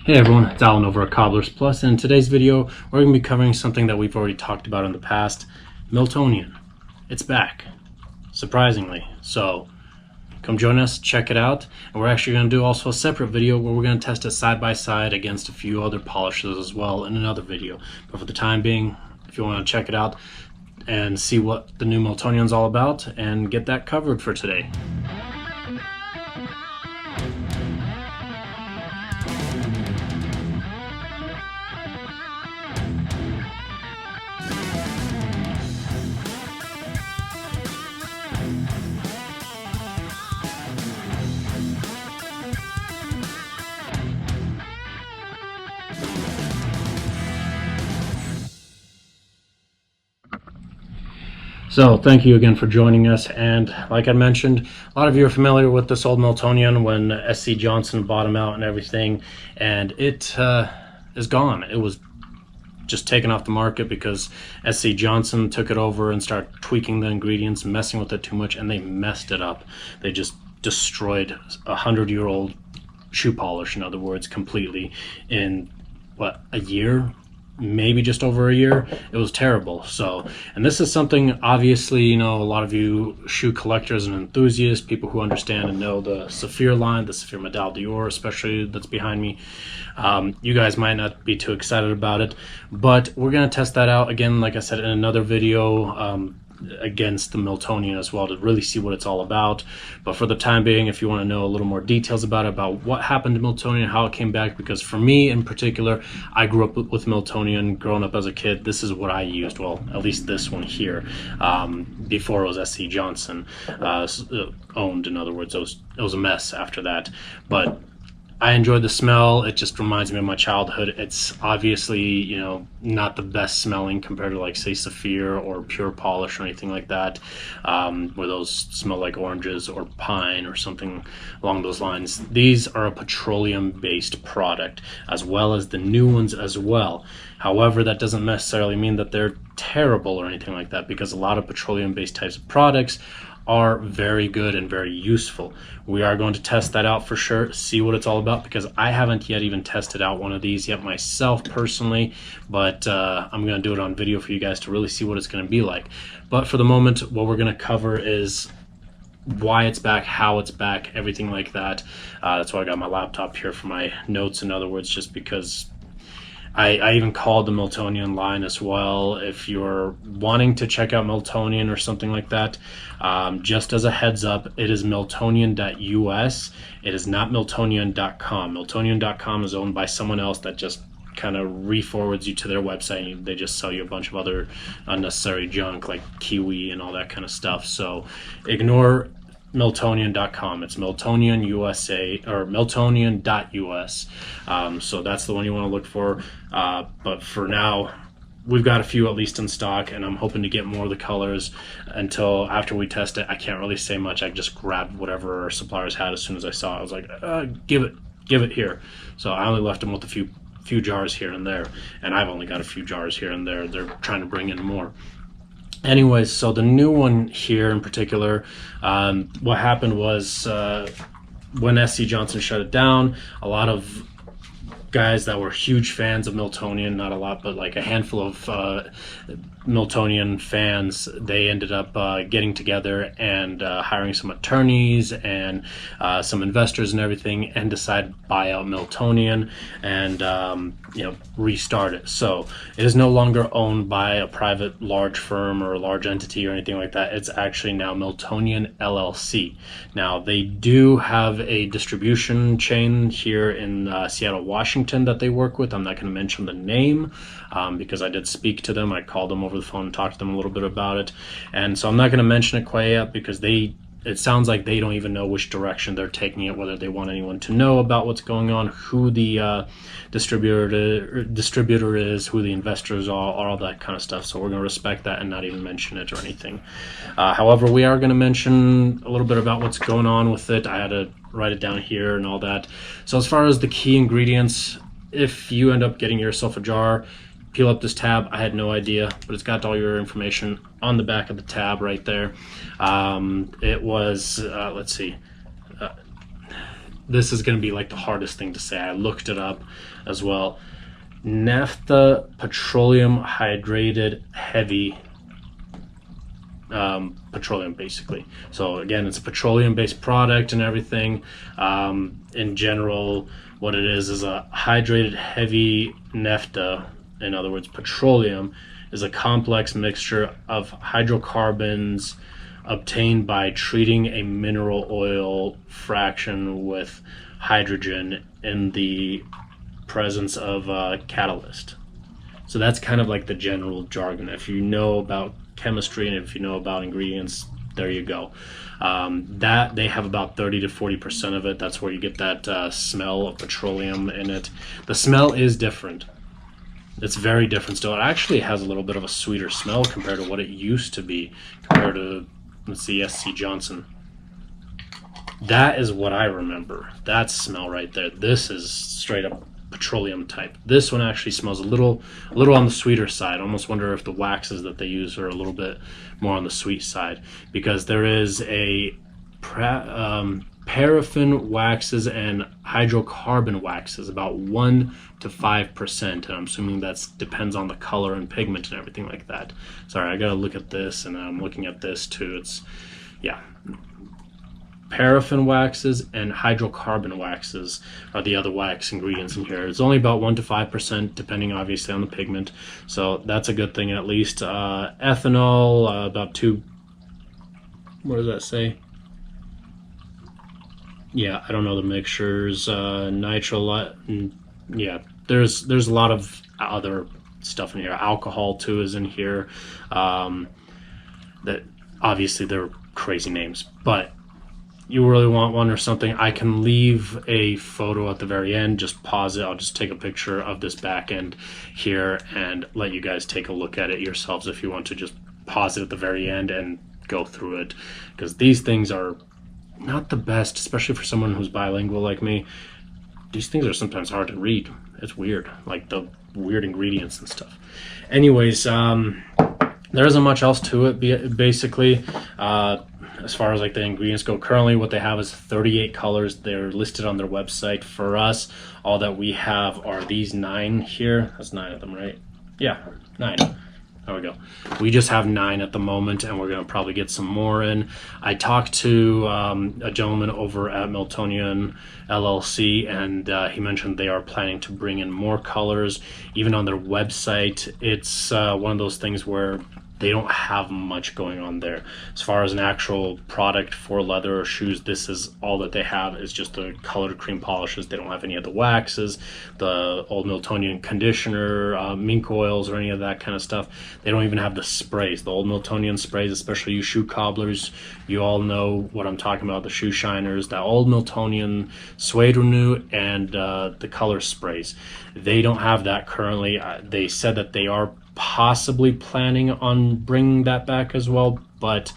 Hey everyone, it's Alan over at Cobblers Plus, and in today's video we're going to be covering something that we've already talked about in the past, Meltonian. It's back, surprisingly, so come join us, check it out, and we're actually going to do also a separate video where we're going to test it side by side against a few other polishes as well in another video. But for the time being, if you want to check it out and see what the new Meltonian's all about, and get that covered for today. So thank you again for joining us, and like I mentioned, a lot of you are familiar with this old Meltonian when SC Johnson bought him out and everything, and it is gone. It was just taken off the market because SC Johnson took it over and started tweaking the ingredients, messing with it too much, and they messed it up. They just destroyed a 100-year-old shoe polish, in other words, completely in what, a year? Maybe just over a year. It was terrible. So, and this is something, obviously, you know, a lot of you shoe collectors and enthusiasts, people who understand and know the Saphir line, the Saphir Medal d'Or especially, that's behind me, you guys might not be too excited about it, but we're going to test that out again, like I said, in another video against the Meltonian as well, to really see what it's all about. But for the time being, if you want to know a little more details about it, about what happened to Meltonian, how it came back, because for me in particular, I grew up with Meltonian growing up as a kid. This is what I used, well, at least this one here, before it was SC Johnson owned. In other words, it was a mess after that, but I enjoy the smell. It just reminds me of my childhood. It's obviously, you know, not the best smelling compared to, like, say, Saphir or Pure Polish or anything like that, where those smell like oranges or pine or something along those lines. These are a petroleum-based product, as well as the new ones as well. However, that doesn't necessarily mean that they're terrible or anything like that, because a lot of petroleum-based types of products are very good and very useful. We are going to test that out for sure, see what it's all about, because I haven't yet even tested out one of these yet myself personally, but I'm going to do it on video for you guys to really see what it's going to be like. But for the moment, what we're going to cover is why it's back, how it's back, everything like that. That's why I got my laptop here for my notes, in other words, just because I even called the Meltonian line as well. If you're wanting to check out Meltonian or something like that, just as a heads up, it is Meltonian.us. It is not Meltonian.com. Meltonian.com is owned by someone else that just kind of re-forwards you to their website, and they just sell you a bunch of other unnecessary junk like Kiwi and all that kind of stuff. So ignore Meltonian.com. It's Meltonian USA, or Meltonian.us. So that's the one you want to look for. But for now, we've got a few at least in stock, and I'm hoping to get more of the colors until after we test it. I can't really say much. I just grabbed whatever our suppliers had as soon as I saw it. I was like, give it here. So I only left them with a few jars here and there, and I've only got a few jars here and there. They're trying to bring in more. Anyways, so the new one here in particular, what happened was when SC Johnson shut it down, a lot of guys that were huge fans of Meltonian, not a lot, but like a handful of Meltonian fans, they ended up getting together and hiring some attorneys and some investors and everything, and decided to buy out Meltonian and you know, restart it. So it is no longer owned by a private large firm or a large entity or anything like that. It's actually now Meltonian LLC. Now they do have a distribution chain here in Seattle, Washington that they work with. I'm not going to mention the name because I did speak to them. I called them over the phone and talked to them a little bit about it, and so I'm not going to mention it quite yet because it sounds like they don't even know which direction they're taking it, whether they want anyone to know about what's going on, who the distributor is, who the investors are, all that kind of stuff. So we're going to respect that and not even mention it or anything. However, we are going to mention a little bit about what's going on with it. I had to write it down here and all that. So as far as the key ingredients, if you end up getting yourself a jar, peel up this tab. I had no idea, but it's got all your information on the back of the tab right there. It was, let's see, this is going to be like the hardest thing to say. I looked it up as well. Naphtha petroleum hydrated heavy petroleum, basically. So again, it's a petroleum based product and everything. In general, what it is a hydrated heavy naphtha, in other words petroleum, is a complex mixture of hydrocarbons obtained by treating a mineral oil fraction with hydrogen in the presence of a catalyst. So that's kind of like the general jargon. If you know about chemistry and if you know about ingredients, there you go. That they have about 30 to 40% of it. That's where you get that smell of petroleum in it. The smell is different. It's very different still. It actually has a little bit of a sweeter smell compared to what it used to be, compared to, let's see, SC Johnson. That is what I remember. That smell right there. This is straight up petroleum type. This one actually smells a little on the sweeter side. I almost wonder if the waxes that they use are a little bit more on the sweet side, because there is a paraffin waxes and hydrocarbon waxes, about 1 to 5%, and I'm assuming that depends on the color and pigment and everything like that. Sorry, I gotta look at this, and I'm looking at this too. It's, yeah, paraffin waxes and hydrocarbon waxes are the other wax ingredients in here. It's only about 1 to 5%, depending obviously on the pigment, so that's a good thing at least. Ethanol, about 2, what does that say? Yeah, I don't know the mixtures. Nitro, yeah, there's a lot of other stuff in here. Alcohol too is in here. That obviously they're crazy names, but you really want one or something, I can leave a photo at the very end. Just pause it. I'll just take a picture of this back end here and let you guys take a look at it yourselves if you want to. Just pause it at the very end and go through it, because these things are not the best, especially for someone who's bilingual like me. These things are sometimes hard to read. It's weird, like the weird ingredients and stuff. Anyways, there isn't much else to it, basically. As far as like the ingredients go, currently what they have is 38 colors. They're listed on their website. For us, all that we have are these 9 here. That's 9 of them, right? Yeah, 9. There we go. We just have 9 at the moment, and we're going to probably get some more in. I talked to a gentleman over at Meltonian LLC, and he mentioned they are planning to bring in more colors. Even on their website, it's one of those things where they don't have much going on there. As far as an actual product for leather or shoes, this is all that they have, is just the colored cream polishes. They don't have any of the waxes, the old Meltonian conditioner, mink oils, or any of that kind of stuff. They don't even have the sprays, the old Meltonian sprays, especially you shoe cobblers. You all know what I'm talking about, the shoe shiners, that old Meltonian suede renew, and the color sprays. They don't have that currently. They said that they are possibly planning on bringing that back as well, but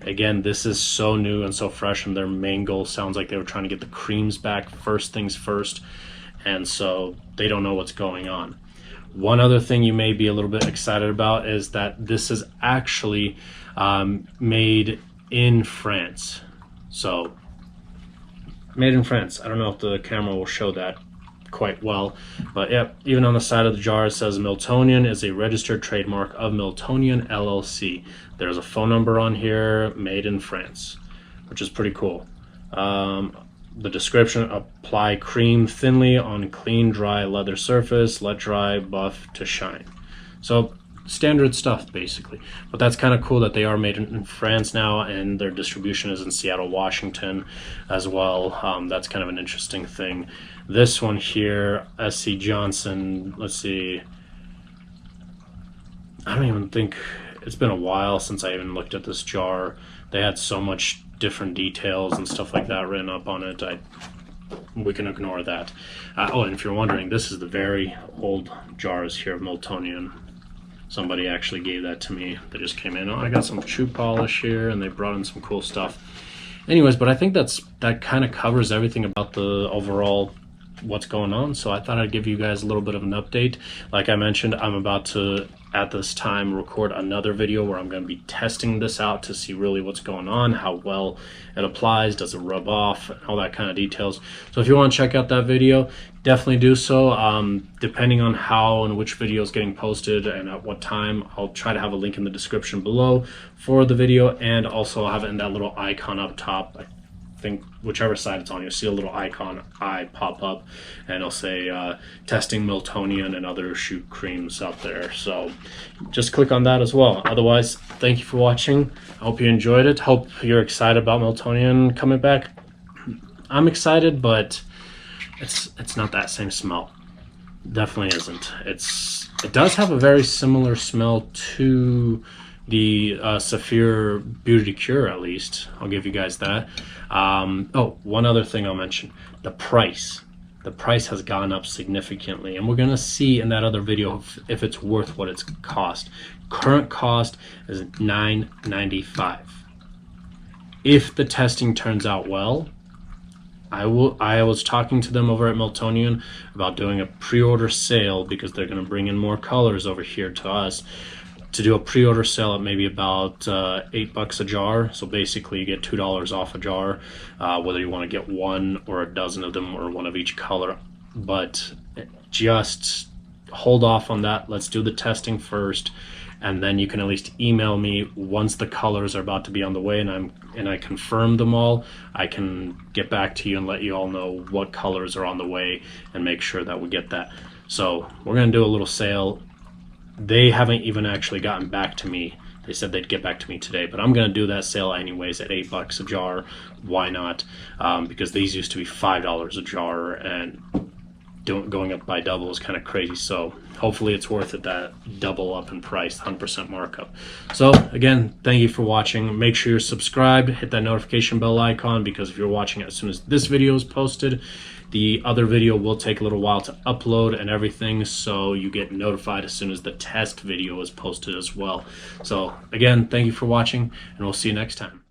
again, this is so new and so fresh, and their main goal sounds like they were trying to get the creams back first things first, and so they don't know what's going on. One other thing you may be a little bit excited about is that this is actually made in France. So made in France. I don't know if the camera will show that quite well, but yeah, even on the side of the jar it says Meltonian is a registered trademark of Meltonian LLC. There's a phone number on here, made in France, which is pretty cool. The description: apply cream thinly on clean dry leather surface, let dry, buff to shine. So standard stuff basically, but that's kind of cool that they are made in France now, and their distribution is in Seattle, Washington as well. That's kind of an interesting thing. This one here, SC Johnson, let's see, I don't even think, it's been a while since I even looked at this jar. They had so much different details and stuff like that written up on it. We can ignore that. Oh, and if you're wondering, this is the very old jars here of Meltonian. Somebody actually gave that to me. They just came in. Oh, I got some shoe polish here, and they brought in some cool stuff. Anyways, but I think that kind of covers everything about the overall what's going on. So I thought I'd give you guys a little bit of an update. Like I mentioned, I'm about to, at this time, record another video where I'm going to be testing this out to see really what's going on, how well it applies, does it rub off, and all that kind of details. So if you want to check out that video, definitely do so. Depending on how and which video is getting posted and at what time, I'll try to have a link in the description below for the video, and also I'll have it in that little icon up top. I think whichever side it's on, you'll see a little icon pop up, and it'll say testing Meltonian and other shoot creams out there. So just click on that as well. Otherwise, thank you for watching. I hope you enjoyed it. Hope you're excited about Meltonian coming back. I'm excited, but it's not that same smell. Definitely isn't. It does have a very similar smell to the Saphir Beauty Cure, at least. I'll give you guys that. Oh, one other thing I'll mention. The price. The price has gone up significantly, and we're going to see in that other video if it's worth what it's cost. Current cost is $9.95. If the testing turns out well, I was talking to them over at Meltonian about doing a pre-order sale, because they're going to bring in more colors over here to us, to do a pre-order sale at maybe about $8 a jar. So basically you get $2 off a jar, whether you want to get one or a dozen of them or one of each color. But just hold off on that. Let's do the testing first, and then you can at least email me once the colors are about to be on the way and I confirm them all. I can get back to you and let you all know what colors are on the way and make sure that we get that. So we're going to do a little sale. They haven't even actually gotten back to me. They said they'd get back to me today, but I'm going to do that sale anyways at $8 a jar. Why not? Because these used to be $5 a jar, and going up by double is kind of crazy. So hopefully it's worth it, that double up in price, 100% markup. So again, thank you for watching. Make sure you're subscribed, hit that notification bell icon, because if you're watching it as soon as this video is posted, the other video will take a little while to upload and everything, so you get notified as soon as the test video is posted as well. So again, thank you for watching, and we'll see you next time.